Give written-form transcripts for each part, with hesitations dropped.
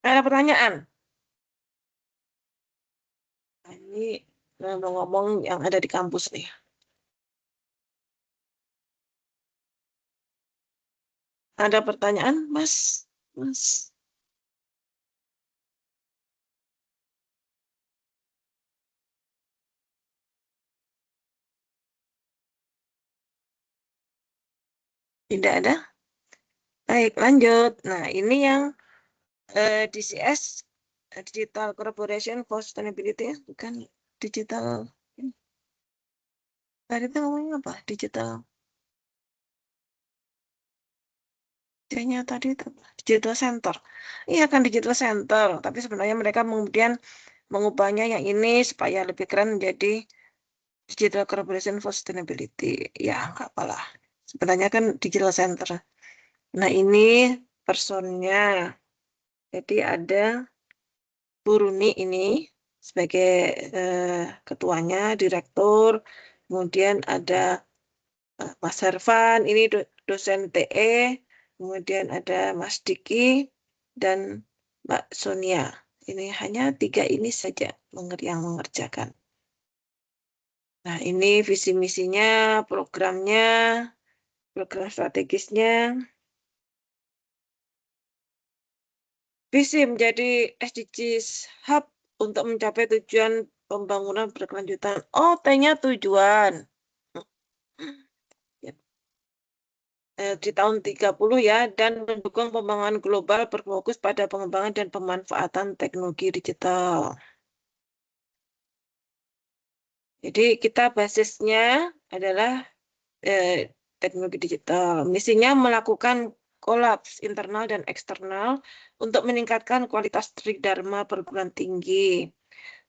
Ada pertanyaan? Nah, ini ngomong yang ada di kampus nih. Ada pertanyaan, Mas? Mas? Tidak ada? Baik, lanjut. Nah, ini yang DCS, Digital Corporation for Sustainability, bukan digital. Tadi itu ngomongnya apa? Digital. C-nya tadi itu digital center. Iya kan digital center, tapi sebenarnya mereka kemudian mengubahnya yang ini supaya lebih keren menjadi Digital Corporation for Sustainability. Ya, nggak apalah. Sebenarnya kan digital center. Nah, ini personnya. Jadi ada Bu Runi ini sebagai ketuanya, direktur. Kemudian ada Mas Hervan, ini dosen TE. Kemudian ada Mas Diki dan Mbak Sonia. Ini hanya 3 ini saja yang mengerjakan. Nah, ini visi misinya, programnya, program strategisnya. Visi menjadi SDGs Hub untuk mencapai tujuan pembangunan berkelanjutan. Oh, T-nya tujuan. Di tahun 30 ya, dan mendukung pembangunan global berfokus pada pengembangan dan pemanfaatan teknologi digital. Jadi kita basisnya adalah teknologi digital. Misinya melakukan kolaps internal dan eksternal untuk meningkatkan kualitas Tridharma perguruan tinggi.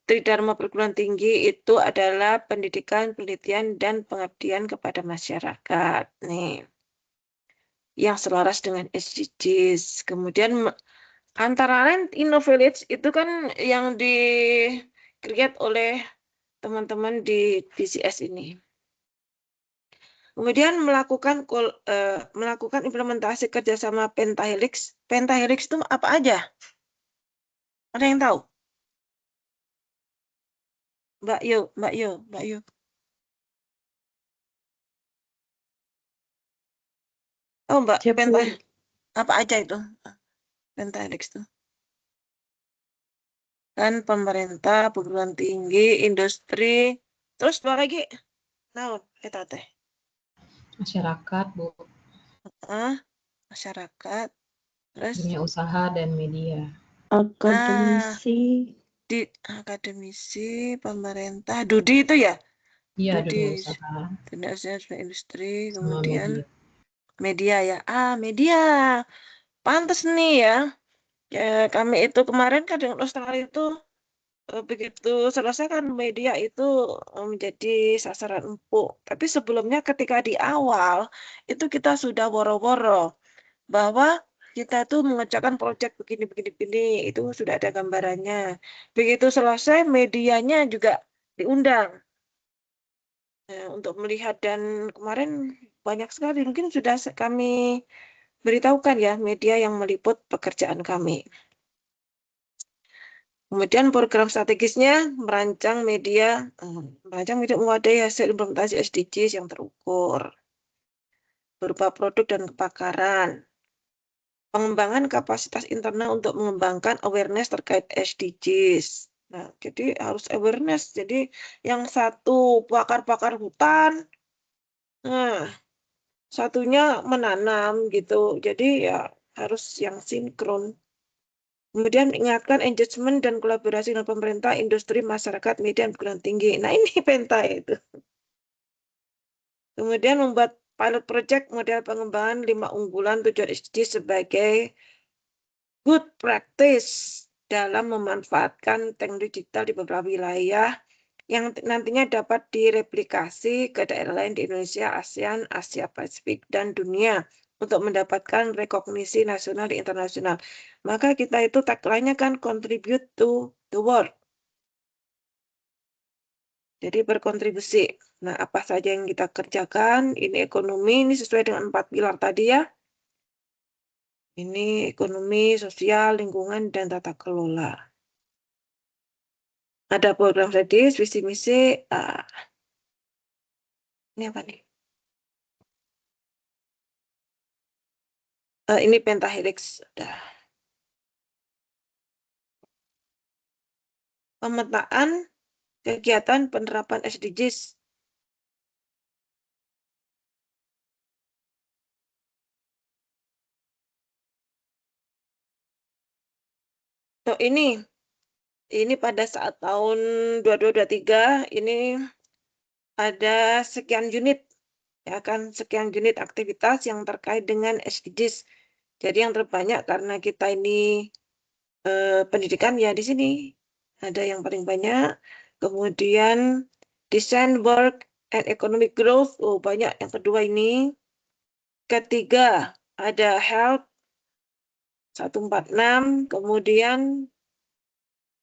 Tridharma perguruan tinggi itu adalah pendidikan, penelitian, dan pengabdian kepada masyarakat. Nih, yang selaras dengan SDGs. Kemudian antara lain InnoVillage itu kan yang di-create oleh teman-teman di BCS ini. Kemudian melakukan implementasi kerjasama Pentahelix. Pentahelix itu apa aja? Ada yang tahu? Mbak Yo. Oh, Mbak, apa aja itu? Pentahelix itu. Kan pemerintah, perguruan tinggi, industri, terus apa lagi? Naon, eta teh. Masyarakat, Bu. Masyarakat, terus Dunia usaha dan media. Akademisi. Di akademisi, pemerintah, Dudi itu ya? Iya, Dudi, dunia usaha dunia usaha, industri, sama kemudian media. media ya. Media. Pantes nih ya. Ya, kami itu kemarin kan dengan Australia itu begitu selesai kan media itu menjadi sasaran empuk. Tapi sebelumnya ketika di awal itu kita sudah woro-woro bahwa kita tuh mengerjakan proyek begini, itu sudah ada gambarannya. Begitu selesai medianya juga diundang untuk melihat, dan kemarin banyak sekali mungkin sudah kami beritahukan ya media yang meliput pekerjaan kami. Kemudian program strategisnya merancang media mewadai hasil implementasi SDGs yang terukur berupa produk dan kepakaran. Pengembangan kapasitas internal untuk mengembangkan awareness terkait SDGs. Nah, jadi harus awareness. Jadi yang satu pakar-pakar hutan, nah satunya menanam gitu. Jadi ya harus yang sinkron. Kemudian ingatkan engagement dan kolaborasi dengan pemerintah, industri, masyarakat, media, dan perguruan tinggi. Nah, ini Penta itu. Kemudian membuat pilot project model pengembangan 5 unggulan tujuan SDG sebagai good practice dalam memanfaatkan teknologi digital di beberapa wilayah yang nantinya dapat direplikasi ke daerah lain di Indonesia, ASEAN, Asia Pasifik, dan dunia untuk mendapatkan rekognisi nasional dan internasional. Maka kita itu tagline-nya kan contribute to the world. Jadi berkontribusi. Nah, apa saja yang kita kerjakan? Ini ekonomi, ini sesuai dengan 4 pilar tadi ya. Ini ekonomi, sosial, lingkungan, dan tata kelola. Ada program strategis, visi misi. Ini apa nih? Ini pentahelix. Udah. Pemetaan kegiatan penerapan SDGs. So, ini pada saat tahun 2223 ini ada sekian unit, ya kan, sekian unit aktivitas yang terkait dengan SDGs. Jadi yang terbanyak karena kita ini pendidikan ya di sini ada yang paling banyak. Kemudian design work and economic growth, banyak yang kedua ini. Ketiga ada health 146, kemudian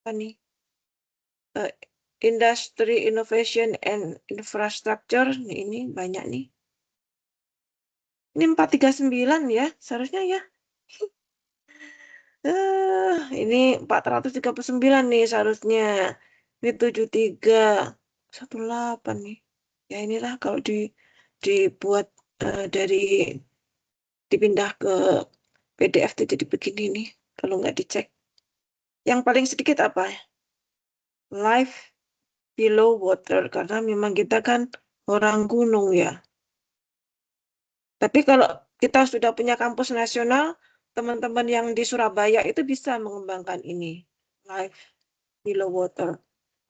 apa nih? Industry innovation and infrastructure, ini banyak nih. Ini 439 ya, seharusnya ya. Ini 439 nih seharusnya. Ini 7318 nih. Ya inilah kalau dibuat dipindah ke PDF itu jadi begini nih. Kalau nggak dicek. Yang paling sedikit apa? Life below water. Karena memang kita kan orang gunung ya. Tapi kalau kita sudah punya kampus nasional, teman-teman yang di Surabaya itu bisa mengembangkan ini. Life below water.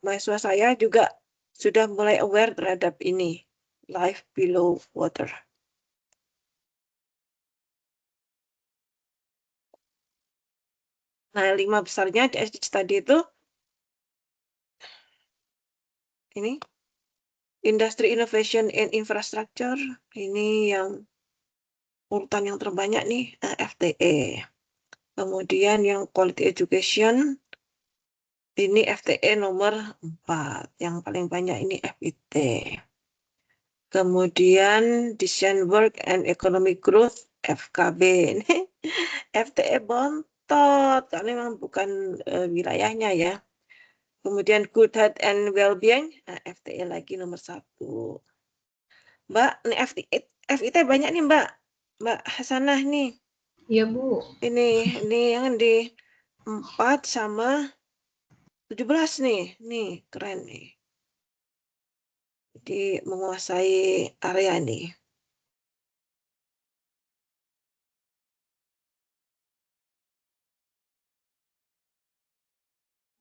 Mahasiswa saya juga sudah mulai aware terhadap ini. Life below water. Nah, 5 besarnya di SDGs tadi itu, ini, Industry Innovation and Infrastructure, ini yang urutan yang terbanyak nih, FTE. Kemudian yang Quality Education, ini FTE nomor 4. Yang paling banyak ini FIT. Kemudian Design Work and Economic Growth, FKB. Ini FTE bontot, karena memang bukan wilayahnya ya. Kemudian Good Health and Well-being, FTE lagi nomor 1. Mbak, ini FIT banyak nih Mbak Hasanah nih. Iya, Bu. Ini yang di 4 sama 17 nih. Nih, keren nih. Jadi menguasai area nih.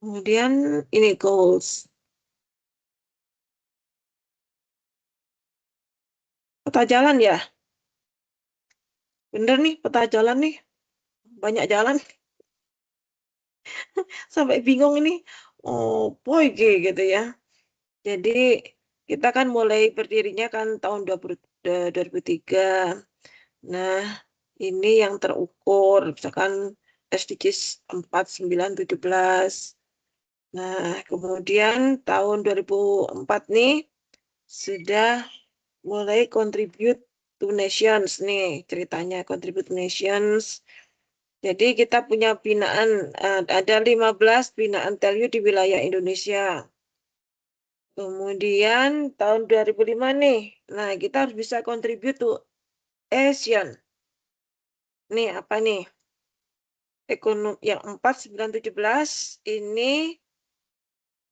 Kemudian ini goals. Peta jalan ya. Bener nih, peta jalan nih. Banyak jalan. Sampai bingung ini. Oh, boy gitu ya. Jadi kita kan mulai berdirinya kan tahun 2003. Nah, ini yang terukur, misalkan SDGs 4, 9, 17. Nah, kemudian tahun 2004 nih sudah mulai contribute to nations nih ceritanya, contribute to nations. Jadi kita punya binaan, ada 15 binaan TELU di wilayah Indonesia. Kemudian tahun 2005 nih, nah kita harus bisa contribute to ASEAN. Nih apa nih? Ekonomi yang 4, 9, 17 ini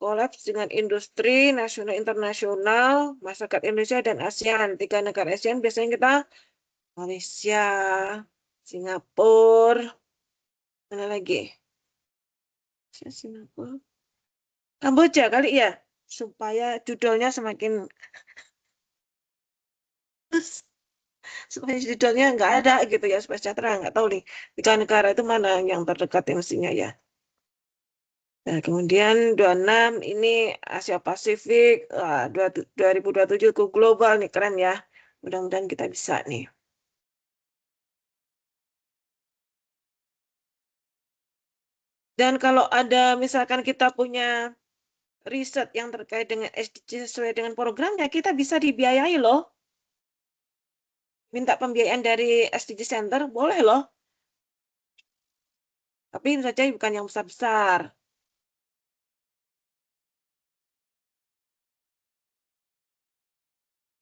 kolaps dengan industri nasional internasional, masyarakat Indonesia dan ASEAN. 3 negara ASEAN biasanya kita Malaysia, Singapura, mana lagi? Singapura, Kamboja kali ya, supaya judulnya semakin supaya judulnya nggak ada gitu ya, supaya sejahtera nggak tahu nih 3 negara itu mana yang terdekat mestinya ya. Nah, kemudian 26 ini Asia Pasifik, 2027 ke global nih, keren ya. Mudah-mudahan kita bisa nih. Dan kalau ada misalkan kita punya riset yang terkait dengan SDG sesuai dengan programnya, kita bisa dibiayai loh. Minta pembiayaan dari SDG Center, boleh loh. Tapi tentu saja bukan yang besar-besar.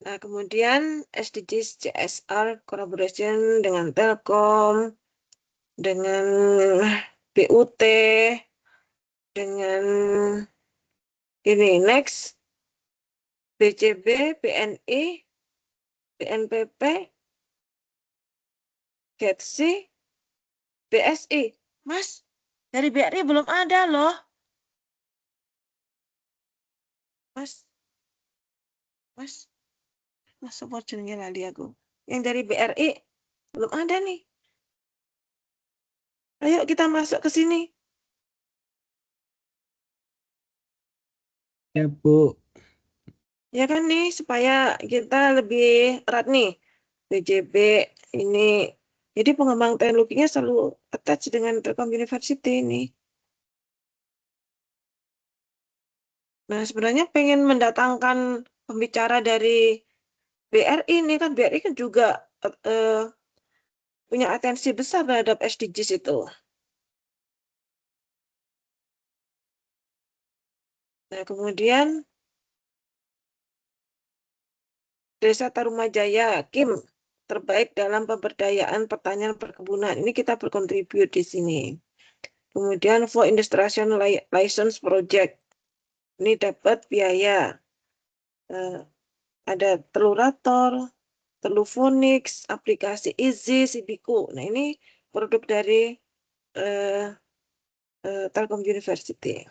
Nah, kemudian SDGs CSR collaboration dengan Telkom, dengan BUT, dengan ini next, BCB, BNI, BNPP, GETSI, BSI. Mas, dari BRI belum ada loh. Mas, support jenenge lali aku. Yang dari BRI belum ada nih. Ayo kita masuk ke sini. Ya, Bu. Ya kan nih, supaya kita lebih erat nih. BJB ini. Jadi pengembang teknologinya selalu attach dengan Telkom University ini. Nah, sebenarnya pengen mendatangkan pembicara dari BRI ini kan, BRI kan juga punya atensi besar terhadap SDGs itu. Nah, kemudian Desa Tarumajaya, Kim, terbaik dalam pemberdayaan pertanian perkebunan. Ini kita berkontribut di sini. Kemudian for Industrial License Project. Ini dapat biaya. Ada Telurator, Telufonix, aplikasi Easy, Sibiku. Nah, ini produk dari Telkom University.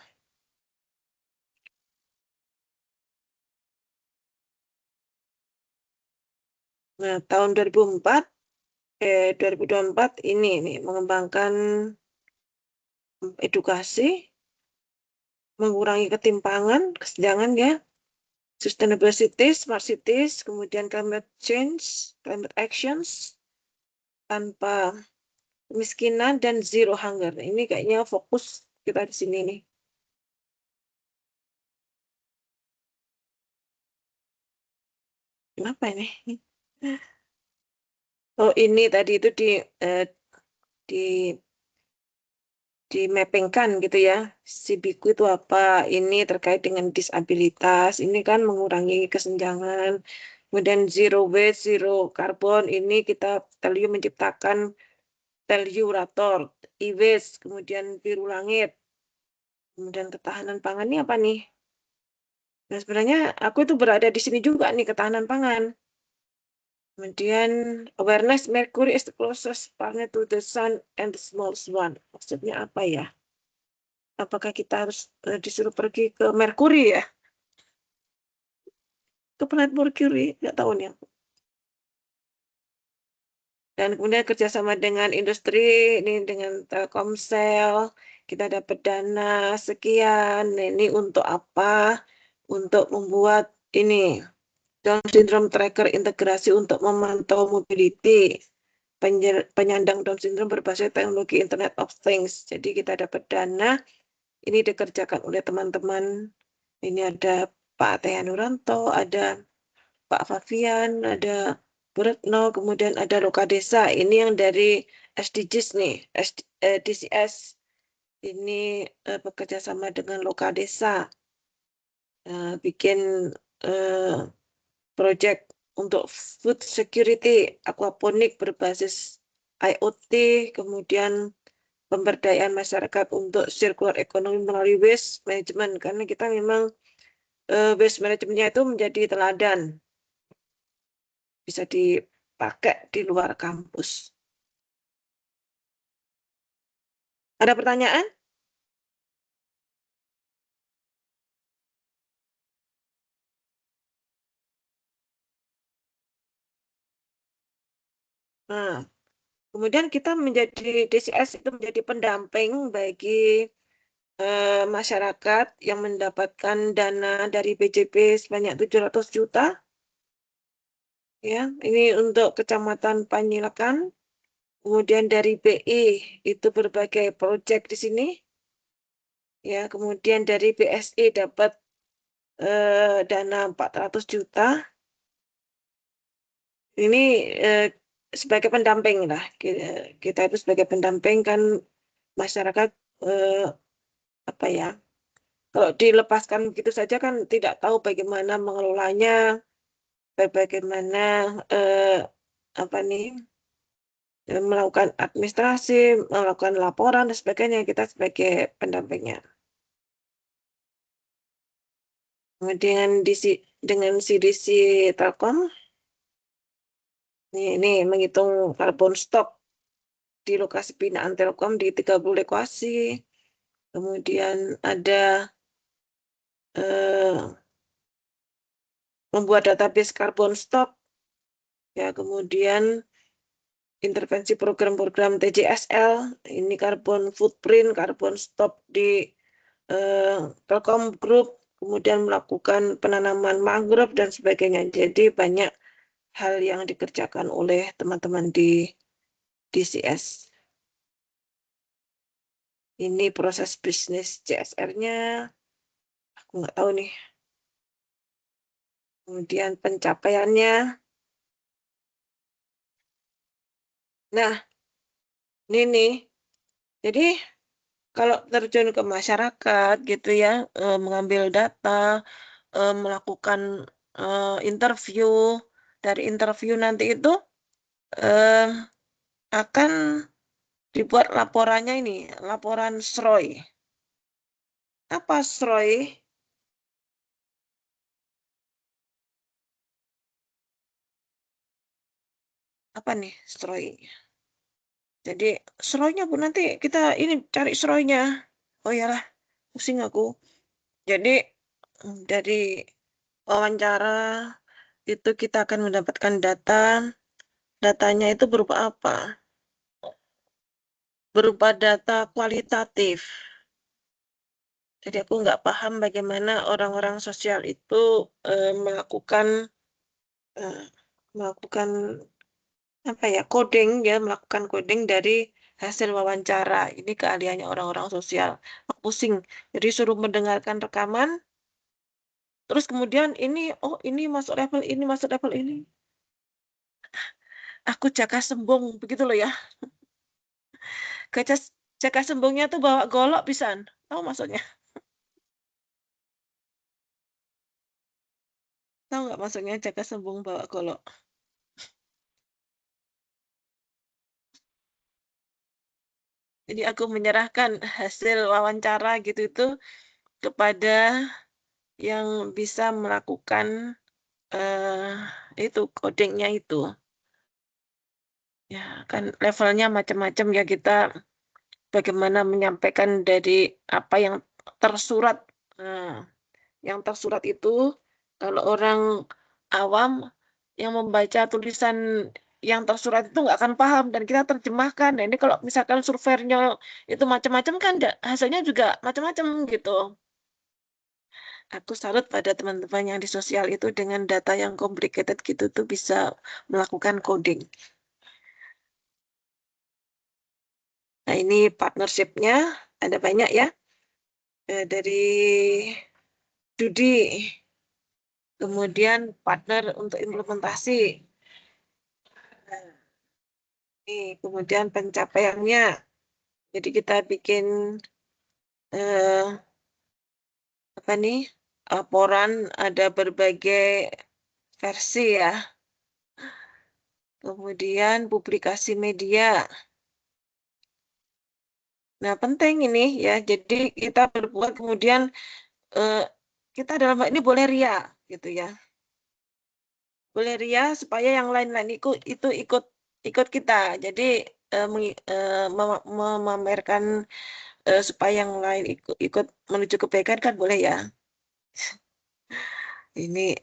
Nah, tahun 2024 ini nih mengembangkan edukasi, mengurangi ketimpangan, kesenjangan ya, sustainable cities, smart cities, kemudian climate change, climate actions, tanpa kemiskinan dan zero hunger. Ini kayaknya fokus kita di sini nih. Kenapa ini? Oh, ini tadi itu di mappingkan gitu ya. Sibiku itu apa? Ini terkait dengan disabilitas. Ini kan mengurangi kesenjangan. Kemudian zero waste, zero carbon. Ini kita Telyu menciptakan Telyurator, e-waste, kemudian biru langit. Kemudian ketahanan pangan ini apa nih? Nah, sebenarnya aku itu berada di sini juga nih, ketahanan pangan. Kemudian awareness Mercury is the closest partner to the sun and the smallest one. Maksudnya apa ya? Apakah kita harus disuruh pergi ke Mercury ya? Ke planet Mercury? Nggak tahu nih aku. Dan kemudian kerjasama dengan industri, ini dengan Telkomsel, kita dapat dana sekian. Nah, ini untuk apa? Untuk membuat ini Down Syndrome Tracker integrasi untuk memantau mobility. Penyandang Down Syndrome berbasis teknologi Internet of Things. Jadi kita dapat dana, ini dikerjakan oleh teman-teman. Ini ada Pak Tehan Nuranto, ada Pak Fabian, ada Retno, kemudian ada Loka Desa. Ini yang dari SDGs nih, DCS. Ini bekerja sama dengan Loka Desa. Bikin project untuk food security, aquaponik berbasis IoT, kemudian pemberdayaan masyarakat untuk circular economy melalui waste management. Karena kita memang waste manajemennya itu menjadi teladan. Bisa dipakai di luar kampus. Ada pertanyaan? Nah, kemudian kita menjadi DCS itu menjadi pendamping bagi masyarakat yang mendapatkan dana dari BJP sebanyak 700 juta. Ya, ini untuk Kecamatan Panyilakan. Kemudian dari BI itu berbagai proyek di sini. Ya, kemudian dari BSI dapat dana 400 juta. Ini sebagai pendamping lah. Kita itu sebagai pendamping kan masyarakat apa ya? Kalau dilepaskan begitu saja kan tidak tahu bagaimana mengelolanya, bagaimana apa nih melakukan administrasi, melakukan laporan dan sebagainya. Kita sebagai pendampingnya. Kemudian dengan CDC Telkom, ini menghitung karbon stok di lokasi binaan Telkom di 30 lokasi. Kemudian ada membuat database karbon stok, ya, kemudian intervensi program-program TJSL, ini karbon footprint, karbon stop di Telkom Group, kemudian melakukan penanaman mangrove dan sebagainya. Jadi banyak hal yang dikerjakan oleh teman-teman di DCS. Ini proses bisnis CSR-nya, aku nggak tahu nih. Kemudian pencapaiannya. Nah, ini nih. Jadi kalau terjun ke masyarakat gitu ya, mengambil data, melakukan interview, dari interview nanti itu akan dibuat laporannya ini, laporan SROI. Apa SROI? Apa nih SROI? Jadi SROI-nya Bu, nanti kita ini cari SROI-nya. Oh iyalah, pusing aku. Jadi dari wawancara itu kita akan mendapatkan data. Datanya itu berupa apa? Berupa data kualitatif. Jadi aku nggak paham bagaimana orang-orang sosial itu melakukan apa ya, coding ya, melakukan coding dari hasil wawancara. Ini keahliannya orang-orang sosial. Aku pusing. Jadi suruh mendengarkan rekaman, terus kemudian ini, oh ini masuk level ini, masuk level ini. Aku jaga sembung, begitu loh ya. Jaga sembungnya tuh bawa golok pisan. Tahu maksudnya? Tahu nggak maksudnya jaga sembung bawa golok? Jadi aku menyerahkan hasil wawancara gitu itu kepada yang bisa melakukan itu codingnya itu. Ya kan levelnya macam-macam ya, kita bagaimana menyampaikan dari apa yang tersurat. Nah, yang tersurat itu kalau orang awam yang membaca tulisan yang tersurat itu nggak akan paham dan kita terjemahkan. Nah, ini kalau misalkan surveyornya itu macam-macam kan hasilnya juga macam-macam gitu. Aku salut pada teman-teman yang di sosial itu dengan data yang complicated gitu tuh bisa melakukan coding. Nah, ini partnership-nya ada banyak ya. Dari Dudi, kemudian partner untuk implementasi. Ini kemudian pencapaiannya. Jadi kita bikin apa nih? Laporan ada berbagai versi ya. Kemudian publikasi media. Nah, penting ini ya. Jadi kita berbuat kemudian kita dalam hal ini boleh ria gitu ya. Boleh ria supaya yang lain-lain itu ikut kita. Jadi memamerkan supaya yang lain ikut menuju kebaikan kan boleh ya. Ini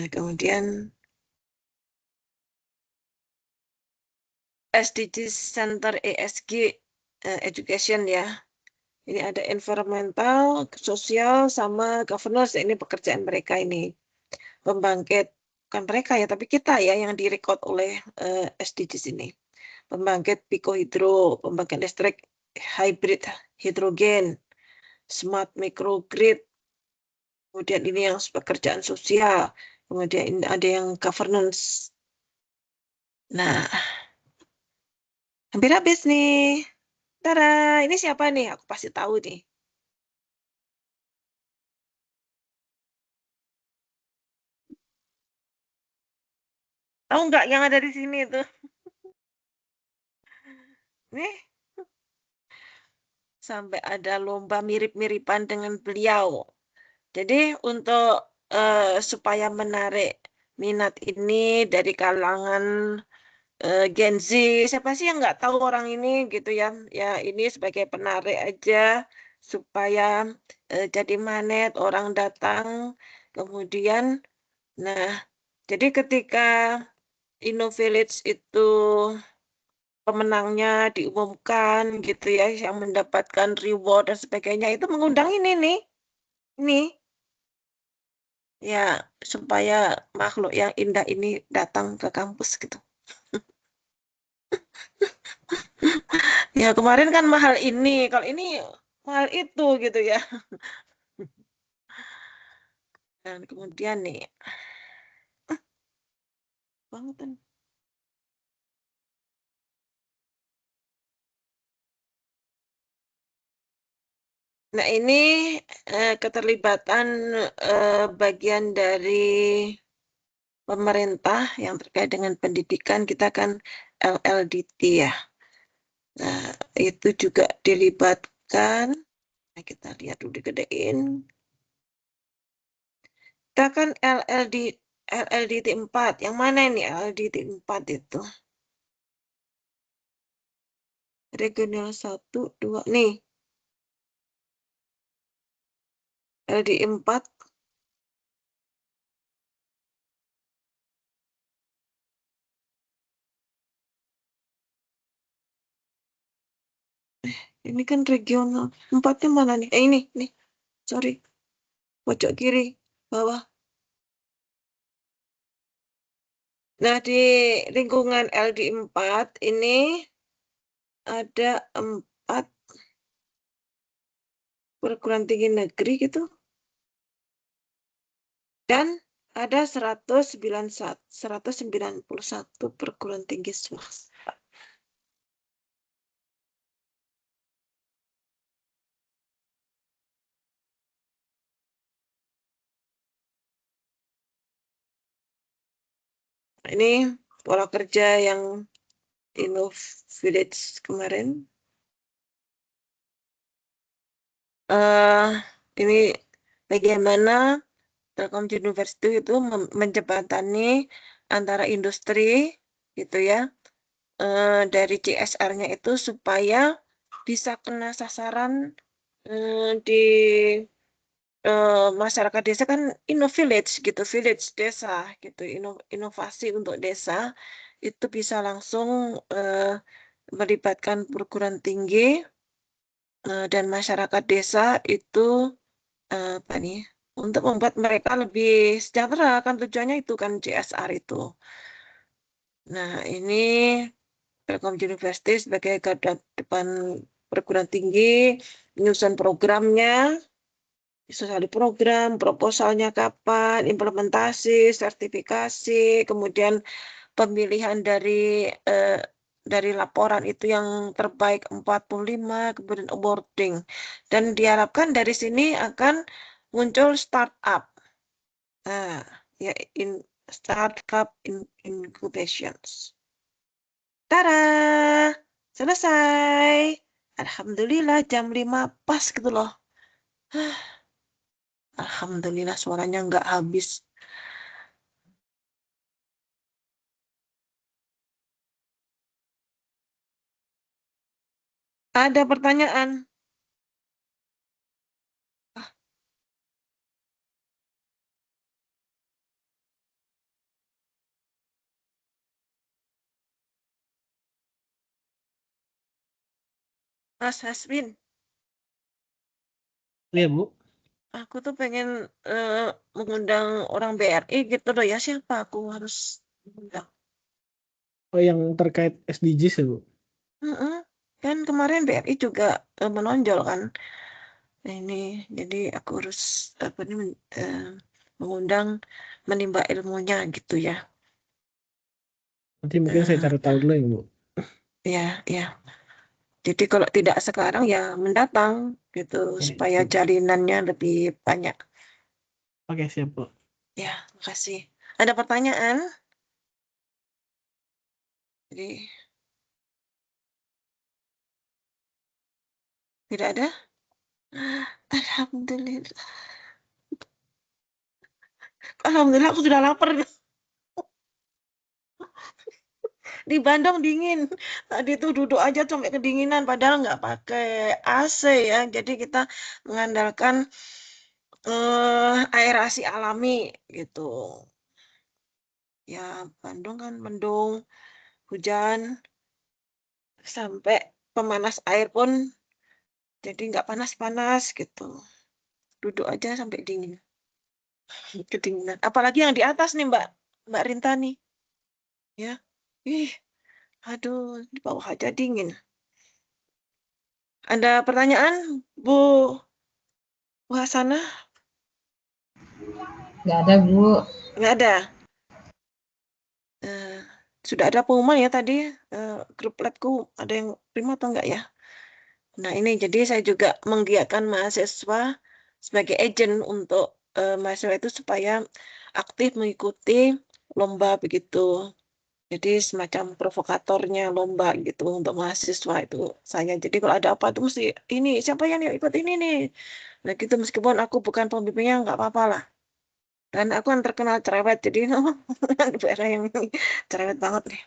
kemudian SDG Center ESG Education ya. Ini ada environmental, sosial, sama governance. Ini pekerjaan mereka ini. Pembangkit, bukan mereka ya, tapi kita ya yang direkod oleh SDGs ini. Pembangkit pikohidro, pembangkit listrik hybrid hidrogen, smart microgrid, kemudian ini yang pekerjaan sosial, kemudian ini ada yang governance. Nah, hampir habis nih. Tada, ini siapa nih? Aku pasti tahu nih. Tahu nggak yang ada di sini tuh? Nih, sampai ada lomba mirip-miripan dengan beliau. Jadi untuk supaya menarik minat ini dari kalangan Gen Z, siapa sih yang nggak tahu orang ini gitu ya? Ya ini sebagai penarik aja supaya jadi magnet orang datang. Kemudian, nah, jadi ketika InnoVillage itu pemenangnya diumumkan gitu ya, yang mendapatkan reward dan sebagainya, itu mengundang ini nih, ini ya supaya makhluk yang indah ini datang ke kampus gitu. Ya kemarin kan mahal ini, kalau ini mahal itu gitu ya. Dan kemudian nih, bangetan. Nah ini keterlibatan bagian dari pemerintah yang terkait dengan pendidikan, kita kan LLDT ya. Nah itu juga dilibatkan. Nah, kita lihat dulu digedein. Kita kan LLDT 4. Yang mana ini LLDT 4 itu? Regional 1, 2. Nih. LD 4. Ini kan regional. 4-nya mana nih? Ini, nih. Sorry. Pojok kiri, bawah. Nah, di lingkungan LD 4 ini ada 4 perguruan tinggi negeri gitu. Dan ada 191 perguruan tinggi swasta. Ini pola kerja yang InnoVillage kemarin. Ini bagaimana Telkom University itu menjembatani antara industri gitu ya, dari CSR-nya itu supaya bisa kena sasaran di masyarakat desa kan InnoVillage gitu, village desa gitu, inovasi untuk desa itu bisa langsung melibatkan perguruan tinggi dan masyarakat desa itu apa nih untuk membuat mereka lebih sejahtera kan tujuannya itu kan CSR itu. Nah ini Telkom University sebagai garda depan perguruan tinggi menyusun programnya, sesuai program, proposalnya kapan, implementasi, sertifikasi, kemudian pemilihan dari laporan itu yang terbaik 45, kemudian awarding. Dan diharapkan dari sini akan muncul startup. Nah, ya startup incubations. Tada! Selesai. Alhamdulillah jam 5 pas gitu loh. Alhamdulillah suaranya nggak habis. Ada pertanyaan? Mas Hasbin, Iya, Bu. aku tuh pengen mengundang orang BRI gitu loh ya. Siapa aku harus mengundang? Oh, yang terkait SDGs ya, Bu? Mm-mm. Kan kemarin BRI juga menonjol kan. Nah, ini jadi aku harus apa nih, mengundang menimba ilmunya gitu ya. Nanti mungkin saya cari tahu dulu ya, Bu. Ya, ya. Jadi kalau tidak sekarang ya mendatang gitu supaya jalinannya lebih banyak. Oke, siap, Bu. Ya, makasih. Ada pertanyaan? Jadi tidak ada? Alhamdulillah. Alhamdulillah aku sudah lapar. Di Bandung dingin. Tadi tuh duduk aja sampai kedinginan padahal nggak pakai AC ya. Jadi kita mengandalkan aerasi alami gitu. Ya, Bandung kan mendung, hujan, sampai pemanas air pun jadi nggak panas-panas gitu. Duduk aja sampai dingin. Kedinginan. Apalagi yang di atas nih Mbak Rinta nih. Ya. Ih, aduh, di bawah aja dingin. Ada pertanyaan, Bu Hasana? Nggak ada, Bu. Nggak ada. Sudah ada pengumuman ya tadi, grup labku ada yang terima atau enggak ya? Nah ini jadi saya juga menggiatkan mahasiswa sebagai agent untuk mahasiswa itu supaya aktif mengikuti lomba begitu. Jadi semacam provokatornya lomba gitu untuk mahasiswa itu saya. Jadi kalau ada apa itu mesti ini siapa yang ikut ini nih. Nah gitu meskipun aku bukan pembimbingnya nggak apa-apa lah. Dan aku kan terkenal cerewet jadi daerah yang cerewet banget nih.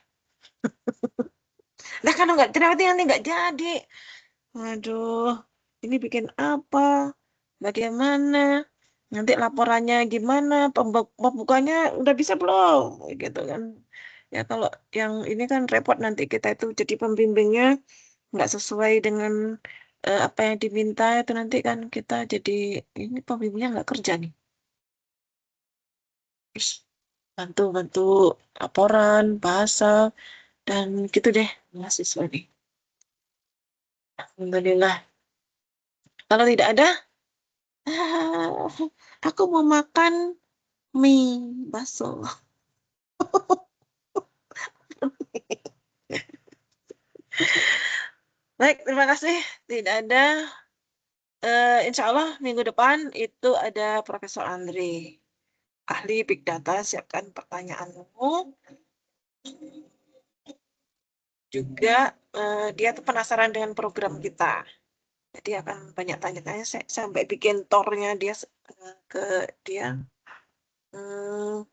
Nah kalau nggak cerewet nanti nggak jadi. Waduh, ini bikin apa? Bagaimana? Nanti laporannya gimana? Pembukanya udah bisa belum? Gitu kan. Ya kalau yang ini kan repot nanti kita itu jadi pembimbingnya nggak sesuai dengan apa yang diminta itu nanti kan kita jadi ini pembimbingnya nggak kerja nih. Terus bantu-bantu laporan, bahasa, dan gitu deh mahasiswa nih. Alhamdulillah. Kalau tidak ada, aku mau makan mie bakso. Baik, terima kasih. Tidak ada. Insya Allah minggu depan itu ada Profesor Andri, ahli Big Data. Siapkan pertanyaanmu. Juga dia tuh penasaran dengan program kita. Jadi akan banyak tanya-tanya sampai bikin tornya dia ke dia. Hmm,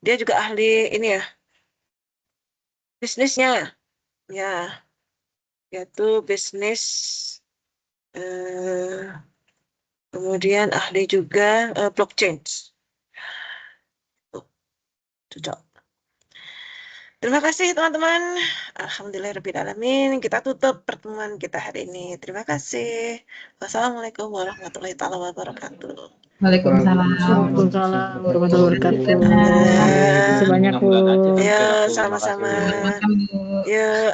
dia juga ahli ini ya, bisnisnya. Ya, yaitu bisnis. Kemudian ahli juga blockchain. Tuh, cocok. Terima kasih teman-teman. Alhamdulillahirrahmanirrahim. Kita tutup pertemuan kita hari ini. Terima kasih. Wassalamualaikum warahmatullahi wabarakatuh. Waalaikumsalam. Waalaikumsalam warahmatullahi wabarakatuh. Dadah. Terima kasih banyak, Bu. Ya, sama-sama. Makan, Bu. Yuk.